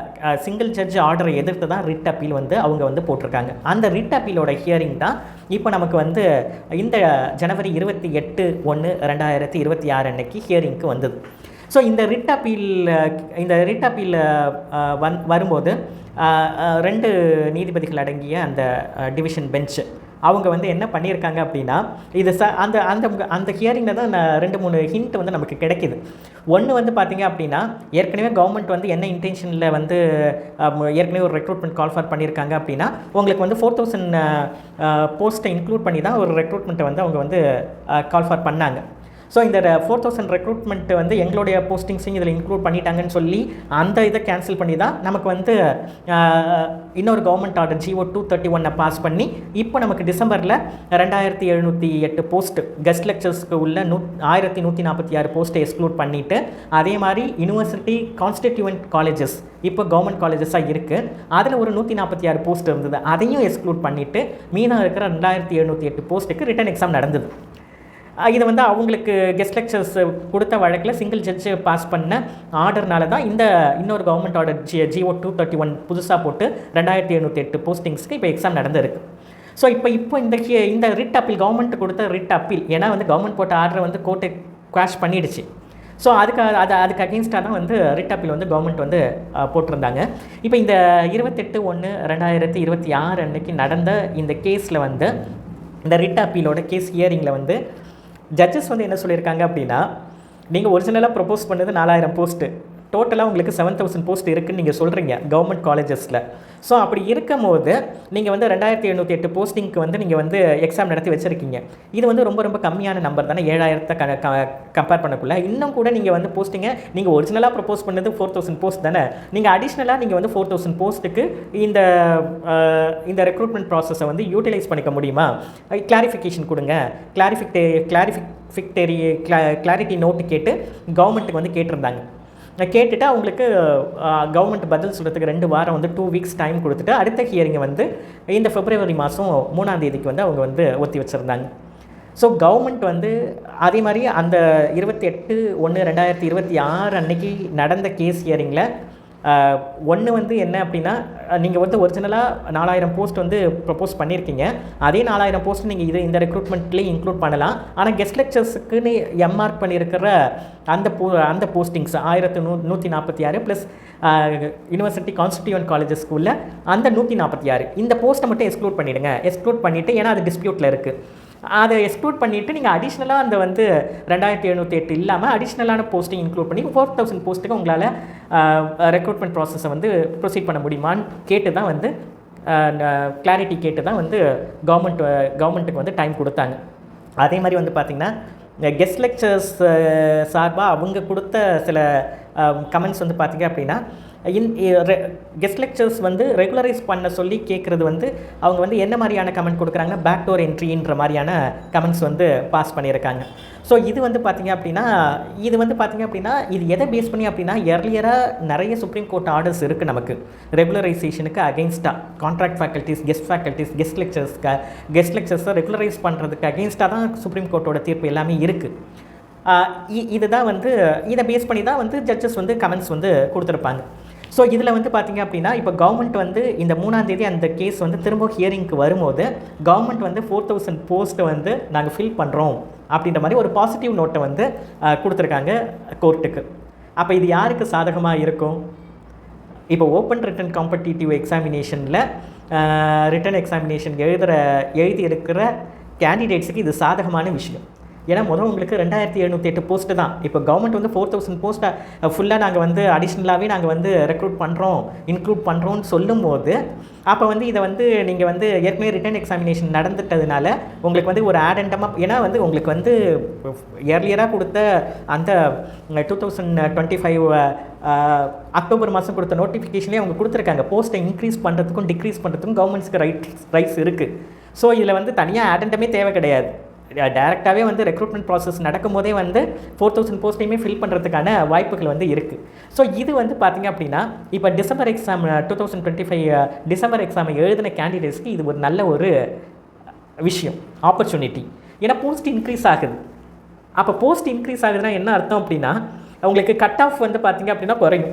சிங்கிள் ஜட்ஜ் ஆர்டரை எதிர்த்து தான் ரிட் அப்பீல் வந்து அவங்க வந்து போட்டிருக்காங்க. அந்த ரிட் அப்பீலோட ஹியரிங் தான் இப்போ நமக்கு வந்து இந்த ஜனவரி 28/1/2026 அன்னைக்கு ஹியரிங்க்கு வந்தது. ஸோ இந்த ரிட் அப்பீல் வரும்போது 2 நீதிபதிகள் அடங்கிய அந்த டிவிஷன் பெஞ்சு அவங்க வந்து என்ன பண்ணியிருக்காங்க அப்படின்னா, இது அந்த அந்த அந்த ஹியரிங்கில் தான் 2-3 ஹிண்ட் வந்து நமக்கு கிடைக்கிது. ஒன்று வந்து பார்த்திங்க அப்படின்னா, ஏற்கனவே கவர்மெண்ட் வந்து என்ன இன்டென்ஷனில் வந்து ஏற்கனவே ஒரு ரெக்ரூட்மெண்ட் கால் ஃபார் பண்ணியிருக்காங்க அப்படின்னா, உங்களுக்கு வந்து 4000 போஸ்ட்டை இன்க்ளூட் பண்ணி தான் ஒரு ரெக்ரூட்மெண்ட்டை வந்து அவங்க வந்து கால் ஃபார் பண்ணாங்க. ஸோ இந்த 4000 ரெக்ரூட்மெண்ட் வந்து எங்களுடைய போஸ்டிங்ஸையும் இதில் இன்க்ளூட் பண்ணிட்டாங்கன்னு சொல்லி அந்த இதை கேன்சல் பண்ணி தான் நமக்கு வந்து இன்னொரு கவர்மெண்ட் ஆர்டர் GO 231 பாஸ் பண்ணி இப்போ நமக்கு டிசம்பரில் 2708 போஸ்ட் கெஸ்ட் லெக்சர்ஸ்க்கு உள்ள 1146 போஸ்ட்டை எக்ஸ்க்ளூட் பண்ணிவிட்டு, அதே மாதிரி யூனிவர்சிட்டி கான்ஸ்டிடியூவன்ட் காலேஜஸ் இப்போ கவர்மெண்ட் காலேஜஸாக இருக்குது, அதில் ஒரு 146 போஸ்ட் இருந்தது, அதையும் எக்ஸ்க்ளூட் பண்ணிவிட்டு மீனாக இருக்கிற 2708 போஸ்ட்டுக்கு ரிட்டன் எக்ஸாம் நடந்தது. இது வந்து அவங்களுக்கு கெஸ்ட் லெக்சர்ஸ் கொடுத்த வழக்கில் சிங்கிள் ஜட்ஜு பாஸ் பண்ண ஆர்டர்னால தான் இந்த இன்னொரு கவர்மெண்ட் ஆர்டர் GO 231 புதுசாக போட்டு 2708 போஸ்டிங்ஸ்க்கு இப்போ எக்ஸாம் நடந்திருக்கு. ஸோ இப்போ இந்த ரிட் அப்பீல், கவர்மெண்ட் கொடுத்த ரிட் அப்பீல், ஏன்னா வந்து கவர்மெண்ட் போட்ட ஆர்டரை வந்து கோர்ட்டை குவாஷ் பண்ணிடுச்சு. ஸோ அதுக்கு அகெயின்ஸ்டாக தான் வந்து ரிட் அப்பீல் வந்து கவர்மெண்ட் வந்து போட்டிருந்தாங்க. இப்போ இந்த 28/1/2026 அன்னைக்கு நடந்த இந்த கேஸில் வந்து இந்த ரிட் அப்பீலோட கேஸ் ஹியரிங்கில் வந்து ஜட்ஜஸ் வந்து என்ன சொல்லியிருக்காங்க அப்படின்னா, நீங்கள் ஒரிஜினலாக ப்ரொப்போஸ் பண்ணது 4000 போஸ்ட்டு, டோட்டலாக உங்களுக்கு 7000 போஸ்ட் இருக்குதுன்னு நீங்கள் சொல்கிறீங்க கவர்மெண்ட் காலேஜஸில். ஸோ அப்படி இருக்கும் போது நீங்கள் வந்து 2708 போஸ்டிங்க்கு வந்து நீங்கள் வந்து எக்ஸாம் நடத்தி வச்சுருக்கீங்க. இது வந்து ரொம்ப ரொம்ப கம்மியான நம்பர் தானே, 7000 கம்பேர் பண்ணக்குள்ள. இன்னும் கூட நீங்கள் வந்து போஸ்டிங்கை நீங்கள் ஒரிஜினலாக ப்ரொப்போஸ் பண்ணது 4000 போஸ்ட் தானே, நீங்கள் அடிஷ்னலாக நீங்கள் வந்து 4000 போஸ்ட்டுக்கு இந்த ரெக்ரூட்மெண்ட் ப்ராசஸை வந்து யூட்டிலைஸ் பண்ணிக்க முடியுமா, கிளாரிஃபிகேஷன் கொடுங்க, கிளாரிட்டி நோட்டு கேட்டு கவர்மெண்ட்டுக்கு வந்து கேட்டிருந்தாங்க. கேட்டுட்டு அவங்களுக்கு கவர்மெண்ட் பதில் சொல்கிறதுக்கு 2 வாரம் வந்து 2 வீக்ஸ் டைம் கொடுத்துட்டு அடுத்த ஹியரிங்கை வந்து இந்த February மாதம் 3ஆம் தேதிக்கு வந்து அவங்க வந்து ஒத்தி வச்சுருந்தாங்க. ஸோ கவர்மெண்ட் வந்து அதே மாதிரி அந்த 28/1/2026 அன்னைக்கு நடந்த கேஸ் ஹியரிங்கில் ஒன்று வந்து என்ன அப்படின்னா, நீங்கள் வந்து ஒரிஜினலாக 4000 போஸ்ட் வந்து ப்ரப்போஸ் பண்ணியிருக்கீங்க, அதே 4000 போஸ்ட் நீங்கள் இந்த ரெக்ரூட்மெண்ட்லேயும் இன்க்ளூட் பண்ணலாம். ஆனால் கெஸ்ட் லெக்சர்ஸுக்குன்னு எம்மார்க் பண்ணியிருக்கிற அந்த போஸ்டிங்ஸ் 1146 ப்ளஸ் யூனிவர்சிட்டி கான்ஸ்டிடியூவன்ட் காலேஜஸ்க்கு உள்ள அந்த 146 இந்த போஸ்ட்டை மட்டும் எக்ஸ்க்ளூட் பண்ணிவிடுங்க. எக்ஸ்க்ளூட் பண்ணிவிட்டு, ஏன்னா அது டிஸ்பியூட்டில் இருக்குது, அதை எக்ஸ்க்ளூட் பண்ணிவிட்டு நீங்கள் அடிஷ்னலாக அந்த வந்து 2708 இல்லாமல் அடிஷ்னலான போஸ்டிங் இன்க்ளூட் பண்ணி 4000 போஸ்ட்டுக்கு உங்களால் ரெக்ரூட்மெண்ட் ப்ராசஸை வந்து ப்ரொசீட் பண்ண முடியுமான்னு கேட்டு தான் வந்து கிளாரிட்டி கேட்டு தான் வந்து கவர்மெண்ட்டுக்கு வந்து டைம் கொடுத்தாங்க. அதே மாதிரி வந்து பார்த்திங்கன்னா கெஸ்ட் லெக்சர்ஸ் சார்பாக அவங்க கொடுத்த சில கமெண்ட்ஸ் வந்து பார்த்திங்க அப்படின்னா, கெஸ்ட் லெக்சர்ஸ் வந்து ரெகுலரைஸ் பண்ண சொல்லி கேட்குறது வந்து அவங்க வந்து என்ன மாதிரியான கமெண்ட் கொடுக்குறாங்கன்னா, பேக்டோர் என்ட்ரின்ற மாதிரியான கமெண்ட்ஸ் வந்து பாஸ் பண்ணியிருக்காங்க. ஸோ இது வந்து பார்த்திங்க அப்படின்னா இது எதை பேஸ் பண்ணி அப்படின்னா, எர்லியராக நிறைய சுப்ரீம் கோர்ட் ஆர்டர்ஸ் இருக்குது நமக்கு ரெகுலரைசேஷனுக்கு அகெயின்ஸ்டாக, கான்ட்ராக்ட் ஃபேக்கல்ட்டிஸ், கெஸ்ட் லெக்சர்ஸை ரெகுலரைஸ் பண்ணுறதுக்கு அகெயின்ஸ்டாக தான் சுப்ரீம் கோர்ட்டோட தீர்ப்பு எல்லாமே இருக்குது. இதுதான் வந்து இதை பேஸ் பண்ணி தான் வந்து ஜட்ஜஸ் வந்து கமெண்ட்ஸ் வந்து கொடுத்துருப்பாங்க. ஸோ இதில் வந்து பார்த்திங்க அப்படின்னா, இப்போ கவர்மெண்ட் வந்து இந்த 3ஆம் தேதி அந்த கேஸ் வந்து திரும்ப ஹியரிங்க்கு வரும்போது கவர்மெண்ட் வந்து 4000 போஸ்ட்டை வந்து நாங்கள் ஃபில் பண்ணுறோம் அப்படின்ற மாதிரி ஒரு பாசிட்டிவ் நோட்டை வந்து கொடுத்துருக்காங்க கோர்ட்டுக்கு. அப்போ இது யாருக்கு சாதகமாக இருக்கும்? இப்போ ஓப்பன் ரிட்டன் காம்படிட்டிவ் எக்ஸாமினேஷனில் ரிட்டன் எக்ஸாமினேஷன் எழுதி இருக்கிற கேண்டிடேட்ஸுக்கு இது சாதகமான விஷயம். ஏன்னா உங்களுக்கு 2708 போஸ்ட்டு தான். இப்போ கவர்மெண்ட் வந்து 4000 போஸ்ட்டை ஃபுல்லாக நாங்கள் வந்து அடிஷ்னலாகவே நாங்கள் வந்து இன்க்ளூட் பண்ணுறோன்னு சொல்லும்போது, அப்போ வந்து இதை வந்து நீங்கள் வந்து ஏற்கனவே ரிட்டன் எக்ஸாமினேஷன் நடந்துட்டதுனால உங்களுக்கு வந்து ஒரு ஆடண்டமாக, ஏன்னா வந்து உங்களுக்கு வந்து ஏர்லியராக கொடுத்த அந்த 2025 அக்டோபர் மாதம் கொடுத்த நோட்டிஃபிகேஷன்லேயே அவங்க கொடுத்துருக்காங்க, போஸ்ட்டை இன்க்ரீஸ் பண்ணுறதுக்கும் டிக்ரீஸ் பண்ணுறதுக்கும் கவர்மெண்ட்ஸ்க்கு ரைட்ஸ் இருக்குது. ஸோ இதில் வந்து தனியாக ஆடண்டமே தேவை கிடையாது. டைரெக்டாகவே வந்து ரெக்ரூட்மெண்ட் ப்ராசஸ் நடக்கும் போதே வந்து 4000 போஸ்ட்டையுமே ஃபில் பண்ணுறதுக்கான வாய்ப்புகள் வந்து இருக்குது. ஸோ இது வந்து பார்த்திங்க அப்படின்னா, இப்போ டிசம்பர் எக்ஸாம் 2025 டிசம்பர் எக்ஸாமை எழுதின கேண்டிடேட்ஸ்க்கு இது ஒரு நல்ல ஒரு விஷயம், ஆப்பர்ச்சுனிட்டி. ஏன்னா போஸ்ட் இன்க்ரீஸ் ஆகுது. அப்போ போஸ்ட் இன்க்ரீஸ் ஆகுதுன்னா என்ன அர்த்தம் அப்படின்னா, அவங்களுக்கு கட் ஆஃப் வந்து பார்த்திங்க அப்படின்னா குறையும்.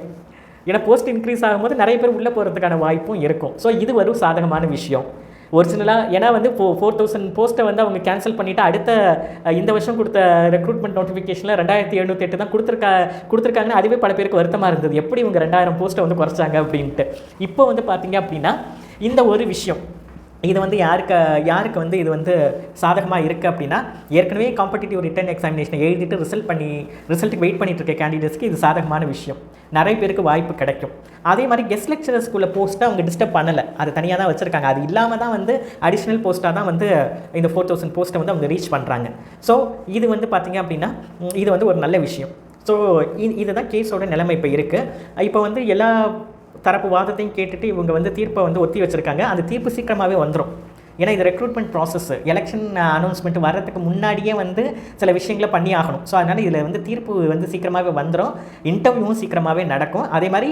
ஏன்னா போஸ்ட் இன்க்ரீஸ் ஆகும்போது நிறைய பேர் உள்ளே போகிறதுக்கான வாய்ப்பும் இருக்கும். ஸோ இது ஒரு சாதகமான விஷயம். ஒரிஜினலாக ஏன்னா வந்து 4000 போஸ்ட்டை வந்து அவங்க கேன்சல் பண்ணிவிட்டு அடுத்த இந்த வருஷம் கொடுத்த ரெக்ரூட்மெண்ட் நோட்டிஃபிகேஷனில் 2708 தான் கொடுத்துருக்காங்கன்னு அதுவே பல பேருக்கு வருத்தமாக இருந்தது. எப்படி இவங்க 2000 போஸ்ட்டை வந்து குறைச்சாங்க அப்படின்ட்டு. இப்போ வந்து பார்த்தீங்க அப்படின்னா இந்த ஒரு விஷயம் இது வந்து யாருக்கு வந்து இது வந்து சாதகமாக இருக்குது அப்படின்னா, ஏற்கனவே காம்படிட்டிவ் ரிட்டன் எக்ஸாமினேஷனை எழுதிட்டு ரிசல்ட்டுக்கு வெயிட் பண்ணிட்டு இருக்க கேண்டிடேட்ஸ்க்கு இது சாதகமான விஷயம். நிறைய பேருக்கு வாய்ப்பு கிடைக்கும். அதே மாதிரி கெஸ்ட் லெக்சரர்ஸ்குள்ள போஸ்ட்டை அவங்க டிஸ்டர்ப் பண்ணலை, அது தனியாக தான் வச்சுருக்காங்க. அது இல்லாமல் தான் வந்து அடிஷ்னல் போஸ்ட்டாக தான் வந்து இந்த 4000 போஸ்ட்டை வந்து அவங்க ரீச் பண்ணுறாங்க. ஸோ இது வந்து பார்த்திங்க அப்படின்னா இது வந்து ஒரு நல்ல விஷயம். ஸோ இதுதான் கேஸோட நிலைமை இப்போ இருக்குது. இப்போ வந்து எல்லா தரப்பு வாதத்தையும் கேட்டுட்டு இவங்க வந்து தீர்ப்பை வந்து ஒத்தி வச்சுருக்காங்க. அந்த தீர்ப்பு சீக்கிரமாகவே வந்துடும். ஏன்னா இது ரெக்ரூட்மெண்ட் ப்ராசஸ், எலெக்ஷன் அனௌன்ஸ்மெண்ட் வர்றதுக்கு முன்னாடியே வந்து சில விஷயங்களை பண்ணி ஆகணும். ஸோ அதனால் இதில் வந்து தீர்ப்பு வந்து சீக்கிரமாகவே வந்துடும். இன்டர்வியூவும் சீக்கிரமாகவே நடக்கும். அதே மாதிரி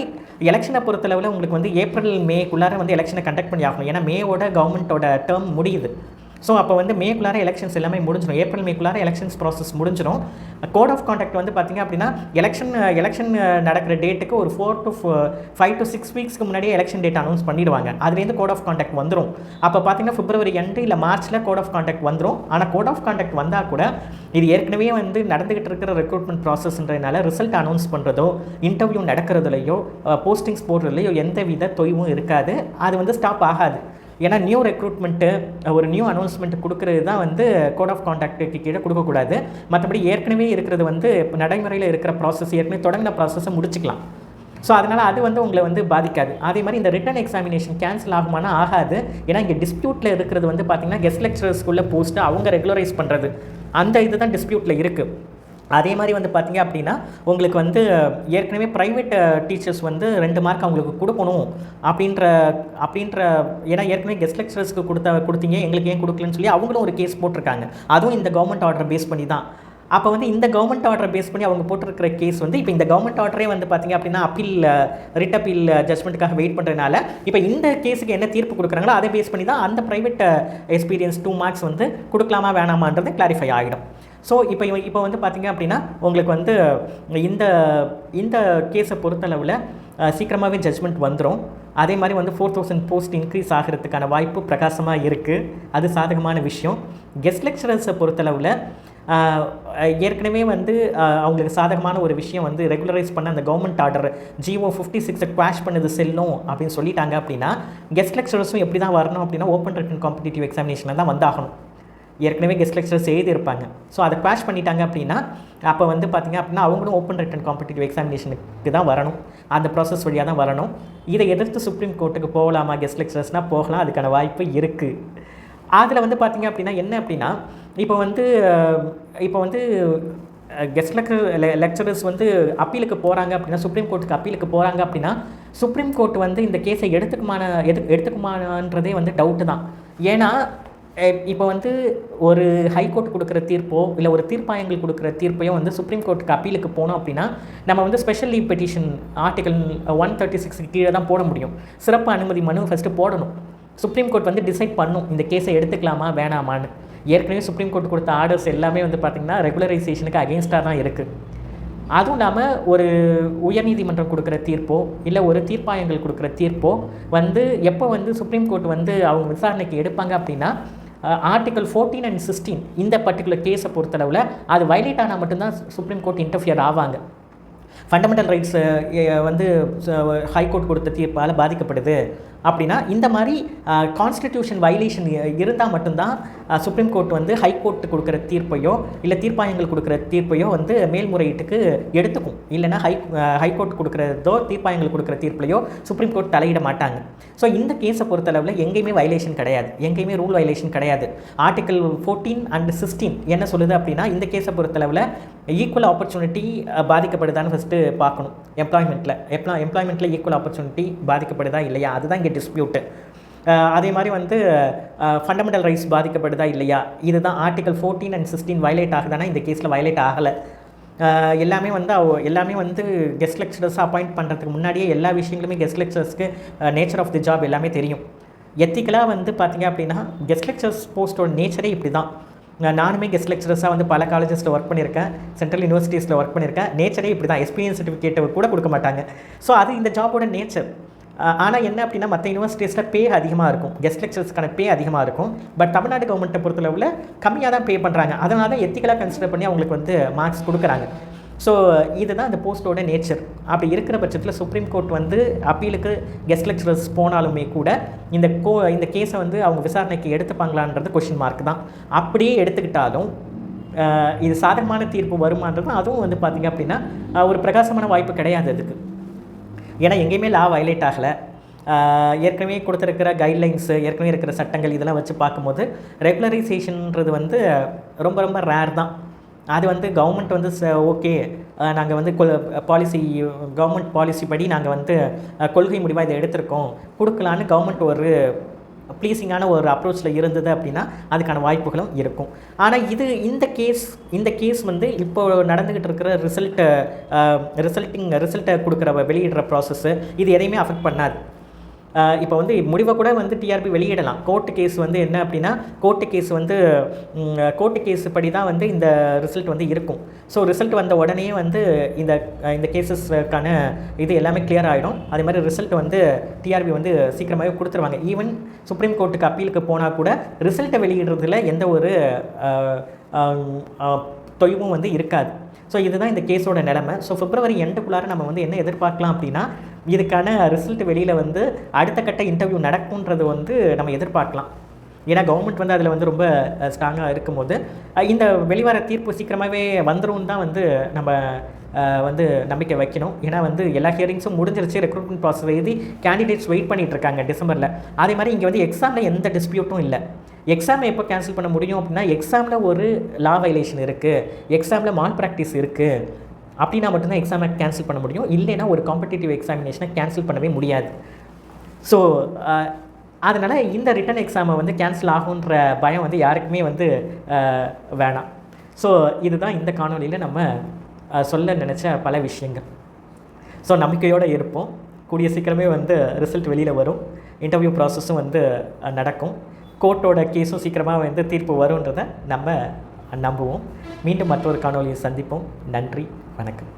எலெக்ஷனை பொறுத்தளவில் உங்களுக்கு வந்து ஏப்ரல் மேக்குள்ளார வந்து எலெக்ஷனை கண்டக்ட் பண்ணி ஆகணும். ஏன்னா மேவோட கவர்மெண்ட்டோட டேர்ம் முடியுது. ஸோ அப்போ வந்து மேக்குள்ளார எலெக்ஷன்ஸ் எல்லாமே முடிஞ்சிடும். ஏப்ரல் மேக்குள்ளார எலெக்ஷன்ஸ் ப்ராசஸ் முடிஞ்சிடும். கோட் ஆஃப் கான்டாக்ட் வந்து பார்த்திங்க அப்படின்னா எலெக்ஷன் நடக்கிற டேட்டுக்கு ஒரு 5 to 6 வீக்ஸ்க்கு முன்னாடியே எலெக்ஷன் டேட் அனௌன்ஸ் பண்ணிடுவாங்க. அதுலேருந்து கோட் ஆஃப் கான்டாக்ட் வந்துடும். அப்போ பார்த்திங்கன்னா பிப்ரவரி எண்டு இல்லை மார்ச்சில் கோட் ஆஃப் கான்டாக்ட் வந்துடும். ஆனால் கோட் ஆஃப் கான்டாக்ட் வந்தால் கூட இது ஏற்கனவே வந்து நடந்துகிட்டு இருக்கிற ரெக்ரூட்மெண்ட் ப்ராசஸ்ன்றதுனால ரிசல்ட் அனௌன்ஸ் பண்ணுறதோ இன்டர்வியூ நடக்கிறதுலையோ போஸ்டிங்ஸ் போடுறதுலையோ எந்த வித தொய்வும் இருக்காது. அது வந்து ஸ்டாப் ஆகாது. ஏன்னா நியூ ரெக்ரூட்மெண்ட்டு ஒரு நியூ அனௌன்ஸ்மெண்ட் கொடுக்குறது தான் வந்து கோட் ஆஃப் கான்டாக்டுக்கு கீழே கொடுக்கக்கூடாது. மற்றபடி ஏற்கனவே இருக்கிறது வந்து இப்போ நடைமுறையில் இருக்கிற ப்ராசஸ் ஏற்கனவே தொடங்கின ப்ராசஸை முடிச்சிக்கலாம். ஸோ அதனால் அது வந்து உங்களை வந்து பாதிக்காது. அதே மாதிரி இந்த ரிட்டன் எக்ஸாமினேஷன் கேன்சல் ஆகுமானா ஆகாது. ஏன்னா இங்கே டிஸ்பியூட்டில் இருக்கிறது வந்து பார்த்திங்கன்னா கெஸ்ட் லெக்சரர்ஸ்குள்ளே போஸ்ட்டு அவங்க ரெகுலரைஸ் பண்ணுறது, அந்த இது தான் டிஸ்பியூட்டில் இருக்குது. அதே மாதிரி வந்து பார்த்திங்க அப்படின்னா உங்களுக்கு வந்து ஏற்கனவே ப்ரைவேட் டீச்சர்ஸ் வந்து 2 மார்க் அவங்களுக்கு கொடுக்கணும் அப்படின்ற ஏன்னா ஏற்கனவே கெஸ்ட் லெக்சரர்ஸ்க்கு கொடுத்தீங்க எங்களுக்கு ஏன் கொடுக்கலன்னு சொல்லி அவங்களும் ஒரு கேஸ் போட்டிருக்காங்க. அதுவும் இந்த கவர்மெண்ட் ஆர்டர் பேஸ் பண்ணி தான். அப்போ வந்து இந்த கவர்மெண்ட் ஆர்டர் பேஸ் பண்ணி அவங்க போட்டிருக்கிற கேஸ் வந்து இப்போ இந்த கவர்மெண்ட் ஆர்டரே வந்து பார்த்திங்க அப்படின்னா ரிட் அப்பீல் ஜட்மெண்ட்டுக்காக வெயிட் பண்ணுறதுனால இப்போ இந்த கேஸுக்கு என்ன தீர்ப்பு கொடுக்குறாங்களோ அதை பேஸ் பண்ணி தான் அந்த ப்ரைவேட் எக்ஸ்பீரியன்ஸ் 2 மார்க்ஸ் வந்து கொடுக்கலாமா வேணாமான்றது கிளாரிஃபை ஆகிடும். ஸோ இப்போ வந்து பார்த்திங்க அப்படின்னா உங்களுக்கு வந்து இந்த கேஸை பொறுத்தளவில் சீக்கிரமாகவே ஜட்ஜ்மெண்ட் வந்துடும். அதே மாதிரி வந்து 4000 போஸ்ட் இன்க்ரீஸ் ஆகிறதுக்கான வாய்ப்பு பிரகாசமாக இருக்குது. அது சாதகமான விஷயம். கெஸ்ட் லெக்சரர்ஸை பொறுத்தளவில் ஏற்கனவே வந்து அவங்களுக்கு சாதகமான ஒரு விஷயம் வந்து ரெகுலரைஸ் பண்ண அந்த கவர்மெண்ட் ஆர்டர் GO 56 குவாஷ் பண்ணது செல்லும் அப்படின்னு சொல்லிட்டாங்க. அப்படின்னா கெஸ்ட் லெக்சரர்ஸும் எப்படி தான் வரணும் அப்படின்னா ஓப்பன் ரிட்டன் காம்படிட்டிவ் எக்ஸாமினேஷனில் தான் வந்தாகணும். ஏற்கனவே கெஸ்ட் லெக்சரர்ஸ் எழுதியிருப்பாங்க. ஸோ அதை குவாஷ் பண்ணிட்டாங்க அப்படின்னா அப்போ வந்து பார்த்திங்க அப்படின்னா அவங்களும் ஓப்பன் ரிட்டன் காம்படிட்டிவ் எக்ஸாமினேஷனுக்கு தான் வரணும். அந்த ப்ராசஸ் வழியாக தான் வரணும். இதை எதிர்த்து சுப்ரீம் கோர்ட்டுக்கு போகலாமா கெஸ்ட் லெக்சரர்ஸ்னால் போகலாம், அதுக்கான வாய்ப்பு இருக்குது. அதில் வந்து பார்த்திங்க அப்படின்னா என்ன அப்படின்னா இப்போ வந்து கெஸ்ட் லெக்சரர்ஸ் வந்து அப்பீலுக்கு போகிறாங்க அப்படின்னா சுப்ரீம் கோர்ட்டுக்கு அப்பீலுக்கு போகிறாங்க அப்படின்னா சுப்ரீம் கோர்ட் வந்து இந்த கேஸை எடுத்துக்குமானன்றதே வந்து டவுட்டு தான். ஏன்னா இப்போ வந்து ஒரு ஹைகோர்ட் கொடுக்குற தீர்ப்போ இல்லை ஒரு தீர்ப்பாயங்கள் கொடுக்குற தீர்ப்பையோ வந்து சுப்ரீம் கோர்ட்டுக்கு அப்பீலுக்கு போனோம் அப்படின்னா நம்ம வந்து ஸ்பெஷல் லீவ் பெட்டிஷன் ஆர்டிகல் 136 கீழே தான் போட முடியும். சிறப்பு அனுமதி மனு ஃபஸ்ட்டு போடணும். சுப்ரீம் கோர்ட் வந்து டிசைட் பண்ணும் இந்த கேஸை எடுத்துக்கலாமா வேணாமான்னு. ஏற்கனவே சுப்ரீம் கோர்ட் கொடுத்த ஆர்டர்ஸ் எல்லாமே வந்து பார்த்திங்கன்னா ரெகுலரைசேஷனுக்கு அகெயின்ஸ்டாக தான் இருக்குது. அதுவும் இல்லாமல் ஒரு உயர்நீதிமன்றம் கொடுக்குற தீர்ப்போ இல்லை ஒரு தீர்ப்பாயங்கள் கொடுக்குற தீர்ப்போ வந்து எப்போ வந்து சுப்ரீம் கோர்ட் வந்து அவங்க விசாரணைக்கு எடுப்பாங்க அப்படின்னா ஆர்டிகல் 14 and 16 இந்த பர்டிகுலர் கேஸை பொறுத்தளவில் அது வயலேட் ஆனால் மட்டும்தான் சுப்ரீம் கோர்ட் இன்டர்ஃபியர் ஆவாங்க. ஃபண்டமெண்டல் ரைட்ஸ் வந்து ஹைகோர்ட் கொடுத்த தீர்ப்பால் பாதிக்கப்படுது அப்படின்னா இந்த மாதிரி கான்ஸ்டிடியூஷன் வயலேஷன் இருந்தால் மட்டும்தான் சுப்ரீம் கோர்ட் வந்து ஹைகோர்ட்டு கொடுக்குற தீர்ப்பையோ இல்லை தீர்ப்பாயங்கள் கொடுக்குற தீர்ப்பையோ வந்து மேல்முறையீட்டுக்கு எடுத்துக்கும். இல்லைனா ஹைகோர்ட் கொடுக்குறதோ தீர்ப்பாயங்கள் கொடுக்குற தீர்ப்புலையோ சுப்ரீம் கோர்ட் தலையிட மாட்டாங்க. ஸோ இந்த கேஸை பொறுத்தளவில் எங்கேயுமே வயலேஷன் கிடையாது, எங்கேயுமே ரூல் வயலேஷன் கிடையாது. ஆர்டிகல் 14 and 16 என்ன சொல்லுது அப்படின்னா இந்த கேஸை பொறுத்தளவில் ஈக்குவல் ஆப்பர்ச்சுனிட்டி பாதிக்கப்படுதான்னு ஃபஸ்ட்டு பார்க்கணும். எம்ப்ளாய்மெண்ட்டில் ஈக்குவல் ஆப்பர்ச்சுனிட்டி பாதிக்கப்படுதா இல்லையா, அதுதான் இங்கே டிஸ்பியூட்டு. அதே மாதிரி வந்து ஃபண்டமெண்டல் ரைட்ஸ் பாதிக்கப்படுதா இல்லையா, இதுதான் ஆர்டிகல் 14 and 16 வயலேட் ஆகுதானா இந்த கேஸில் வயலேட் ஆகலை. எல்லாமே வந்து கெஸ்ட் லெக்சரர்ஸ் அப்பாயிண்ட் பண்ணுறதுக்கு முன்னாடியே எல்லா விஷயங்களுமே கெஸ்ட் லெக்சரர்ஸ்க்கு நேச்சர் ஆஃப் தி ஜாப் எல்லாமே தெரியும். எத்திக்கலாக வந்து பார்த்திங்க அப்படின்னா கெஸ்ட் லெக்சரர்ஸ் போஸ்ட்டோட நேச்சரே இப்படி தான். நானுமே கெஸ்ட் லெக்சரர்ஸாக வந்து பல காலேஜஸில் ஒர்க் பண்ணியிருக்கேன், சென்ட்ரல் யூனிவர்சிட்டிஸில் ஒர்க் பண்ணியிருக்கேன். நேச்சரே இப்படி தான், எக்ஸ்பீரியன்ஸ் சர்டிஃபிகேட்டை கூட கொடுக்க மாட்டாங்க. ஸோ அது இந்த ஜாபோட நேச்சர். ஆனால் என்ன அப்படின்னா மற்ற யூனிவர்சிட்டிஸில் பே அதிகமாக இருக்கும், கெஸ்ட் லெக்சர்ஸ்க்கான பே அதிகமாக இருக்கும். பட் தமிழ்நாடு கவர்மெண்ட்டை பொறுத்தளவில் கம்மியாக தான் பே பண்ணுறாங்க. அதனால தான் எத்திக்கலாக கன்சிடர் பண்ணி அவங்களுக்கு வந்து மார்க்ஸ் கொடுக்குறாங்க. ஸோ இதுதான் அந்த போஸ்ட்டோட நேச்சர். அப்படி இருக்கிற பட்சத்தில் சுப்ரீம் கோர்ட் வந்து அப்பீலுக்கு கெஸ்ட் லெக்சரர்ஸ் போனாலுமே கூட இந்த கேஸை வந்து அவங்க விசாரணைக்கு எடுத்துப்பாங்களான்றது கொஷின் மார்க் தான். அப்படியே எடுத்துக்கிட்டாலும் இது சாதகமான தீர்ப்பு வருமானது அதுவும் வந்து பார்த்திங்க அப்படின்னா ஒரு பிரகாசமான வாய்ப்பு கிடையாது அதுக்கு. ஏன்னா எங்கேயுமே லா வயலேட் ஆகலை. ஏற்கனவே கொடுத்துருக்கிற கைட்லைன்ஸு, ஏற்கனவே இருக்கிற சட்டங்கள் இதெல்லாம் வச்சு பார்க்கும்போது ரெகுலரைசேஷன்ன்றது வந்து ரொம்ப ரொம்ப ரேர் தான். அது வந்து கவர்மெண்ட் வந்து ஓகே நாங்கள் வந்து கவர்மெண்ட் பாலிசி படி நாங்கள் வந்து கொள்கை முடிவாக இதை எடுத்திருக்கோம் கொடுக்கலான்னு கவர்மெண்ட் ஒரு ப்ளீஸிங்கான ஒரு அப்ரோச்சில் இருந்தது அப்படின்னா அதுக்கான வாய்ப்புகளும் இருக்கும். ஆனால் இந்த கேஸ் வந்து இப்போ நடந்துக்கிட்டு இருக்கிற ரிசல்ட்டை வெளியிடுற ப்ராசஸ்ஸு இது எதையுமே அஃபெக்ட் பண்ணாது. இப்போ வந்து முடிவை கூட வந்து டிஆர்பி வெளியிடலாம். கோர்ட்டு கேஸ் வந்து என்ன அப்படின்னா கோர்ட்டு கேஸ் படி தான் வந்து இந்த ரிசல்ட் வந்து இருக்கும். ஸோ ரிசல்ட் வந்த உடனே வந்து இந்த கேஸஸ்க்கான இது எல்லாமே கிளியர் ஆகிடும். அதே மாதிரி ரிசல்ட் வந்து டிஆர்பி வந்து சீக்கிரமாகவே கொடுத்துருவாங்க. ஈவன் சுப்ரீம் கோர்ட்டுக்கு அப்பீலுக்கு போனால் கூட ரிசல்ட்டை வெளியிடுறதுல எந்த ஒரு தொய்வும் வந்து இருக்காது. ஸோ இதுதான் இந்த கேஸோட நிலைமை. ஸோ பிப்ரவரி எண்டுக்குள்ளார நம்ம வந்து என்ன எதிர்பார்க்கலாம் அப்படின்னா இதுக்கான ரிசல்ட் வெளியில் வந்து அடுத்த கட்ட இன்டர்வியூ நடக்கும்ன்றது வந்து நம்ம எதிர்பார்க்கலாம். ஏன்னா கவர்மெண்ட் வந்து அதில் வந்து ரொம்ப ஸ்ட்ராங்காக இருக்கும்போது இந்த வெளிவர தீர்ப்பு சீக்கிரமாகவே வந்துடும் தான் வந்து நம்ம வந்து நம்பிக்கை வைக்கணும். ஏன்னா வந்து எல்லா ஹியரிங்ஸும் முடிஞ்சிருச்சு, ரெக்ரூட்மெண்ட் ப்ராசஸ் எழுதி கேண்டிடேட்ஸ் வெயிட் பண்ணிகிட்ருக்காங்க டிசம்பரில். அதே மாதிரி இங்கே வந்து எக்ஸாமில் எந்த டிஸ்பியூட்டும் இல்லை. எக்ஸாமை எப்போ கேன்சல் பண்ண முடியும் அப்படின்னா எக்ஸாமில் ஒரு லா வயலேஷன் இருக்குது, எக்ஸாமில் மால் ப்ராக்டிஸ் இருக்குது அப்படின்னா மட்டும்தான் எக்ஸாமை கேன்சல் பண்ண முடியும். இல்லைன்னா ஒரு காம்படிட்டிவ் எக்ஸாமினேஷனை கேன்சல் பண்ணவே முடியாது. ஸோ அதனால் இந்த ரிட்டன் எக்ஸாமை வந்து கேன்சல் ஆகுன்ற பயம் வந்து யாருக்குமே வந்து வேணாம். ஸோ இதுதான் இந்த காணொலியில் நம்ம சொல்ல நினச்ச பல விஷயங்கள். ஸோ நம்பிக்கையோடு இருப்போம். கூடிய சீக்கிரமே வந்து ரிசல்ட் வெளியில் வரும், இன்டர்வியூ ப்ராசஸும் வந்து நடக்கும், கோர்ட்டோட கேஸும் சீக்கிரமாக வந்து தீர்ப்பு வரும்ன்றதை நம்ம நம்புவோம். மீண்டும் மற்றொரு காணொலியை சந்திப்போம். நன்றி, வணக்கம்.